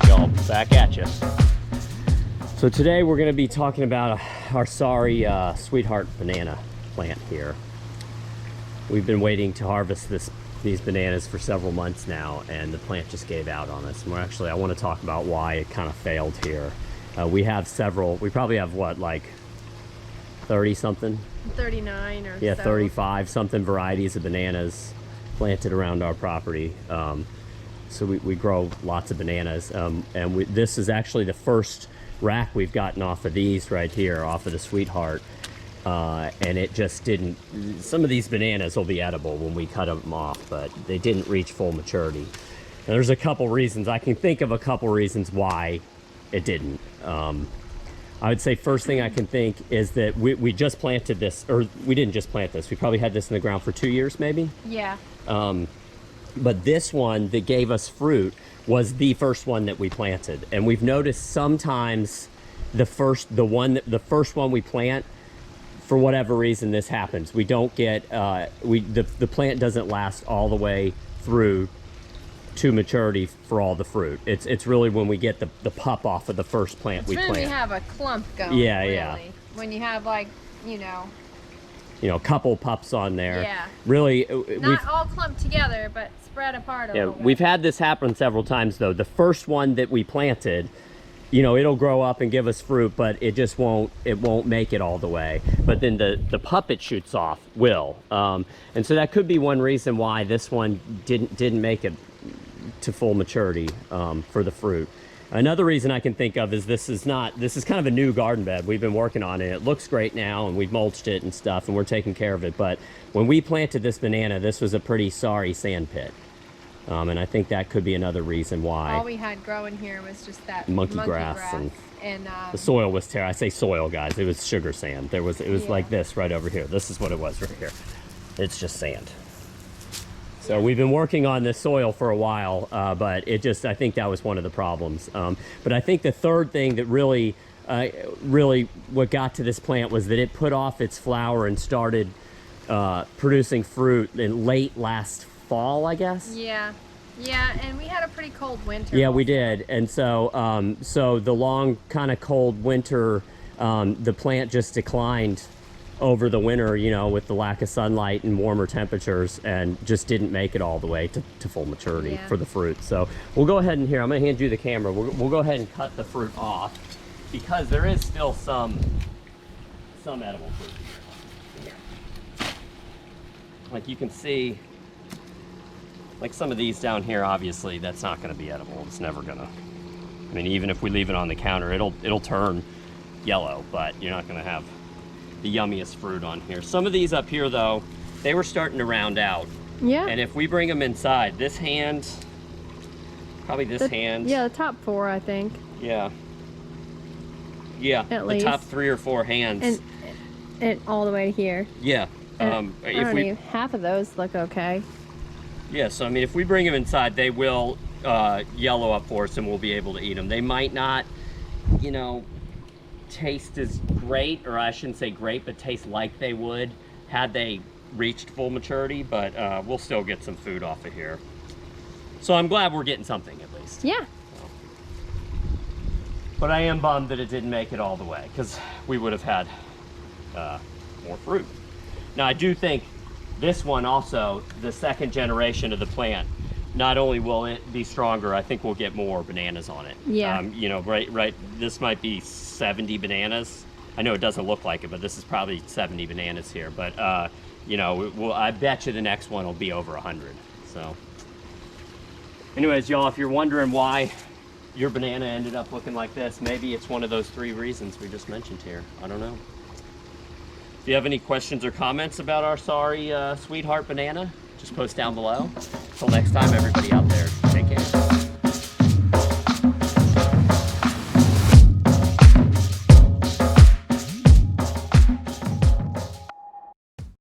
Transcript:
right, y'all, back at you. So today we're going to be talking about our sorry Sweetheart banana plant here. We've been waiting to harvest these bananas for several months now, and the plant just gave out on us. And I want to talk about why it kind of failed here. We have several. We probably have what, like 30 something? 39 or yeah, so. 35 something varieties of bananas planted around our property. So we grow lots of bananas, and this is actually the first rack we've gotten off of these right here, off of the Sweetheart, and it just didn't. Some of these bananas will be edible when we cut them off, but they didn't reach full maturity. And there's a couple reasons. I can think of a couple reasons why it didn't. I would say first thing I can think is that we just planted this, or we didn't just plant this. We probably had this in the ground for 2 years, maybe. Yeah. But this one that gave us fruit was the first one that we planted, and we've noticed sometimes the first one we plant, for whatever reason, this happens. We don't get the plant doesn't last all the way through to maturity for all the fruit. It's really when we get the pup off of the first plant we plant. When you have a clump going. Yeah, really. yeah. When you have, like, a couple pups on there. Yeah. Really, not all clumped together, but spread apart a little bit. We've had this happen several times though. The first one that we planted, it'll grow up and give us fruit, but it just won't make it all the way. But then the pup it shoots off will. And so that could be one reason why this one didn't make it to full maturity for the fruit. Another reason I can think of is this is kind of a new garden bed. We've been working on it. It looks great now, and we've mulched it and stuff, and we're taking care of it. But when we planted this banana, this was a pretty sorry sand pit. And I think that could be another reason why. All we had growing here was just that monkey grass and the soil was terrible. I say soil, guys. It was sugar sand. It was like this right over here. This is what it was right here. It's just sand. So we've been working on this soil for a while, but I think that was one of the problems. But I think the third thing that really what got to this plant was that it put off its flower and started producing fruit in late last fall, I guess. Yeah, and we had a pretty cold winter. Yeah, we did, and so the long kind of cold winter, the plant just declined over the winter, with the lack of sunlight and warmer temperatures, and just didn't make it all the way to full maturity for the fruit. So we'll go ahead and I'm going to hand you the camera. We'll go ahead and cut the fruit off because there is still some edible fruit here. Like you can see, like some of these down here, obviously that's not going to be edible. It's never going to. I mean, even if we leave it on the counter, it'll turn yellow, but you're not going to have the yummiest fruit on here. Some of these up here though, they were starting to round out. Yeah. And if we bring them inside, this hand, probably this hand. Yeah, the top 4, I think. Yeah. Yeah, At the least. top 3 or 4 hands. And all the way to here. Yeah. Half of those look okay. Yeah, so I mean, if we bring them inside, they will yellow up for us and we'll be able to eat them. They might not, taste as great, or I shouldn't say great, but taste like they would had they reached full maturity, but we'll still get some food off of here. So I'm glad we're getting something at least. Yeah. But I am bummed that it didn't make it all the way, because we would have had more fruit. Now I do think this one also, the second generation of the plant, not only will it be stronger, I think we'll get more bananas on it. Yeah. Right, this might be 70 bananas. I know it doesn't look like it, but this is probably 70 bananas here. But, I bet you the next one will be over 100. So, anyways, y'all, if you're wondering why your banana ended up looking like this, maybe it's one of those 3 reasons we just mentioned here. I don't know. If you have any questions or comments about our sorry Sweetheart banana, just post down below. Until next time, everybody out there, take care.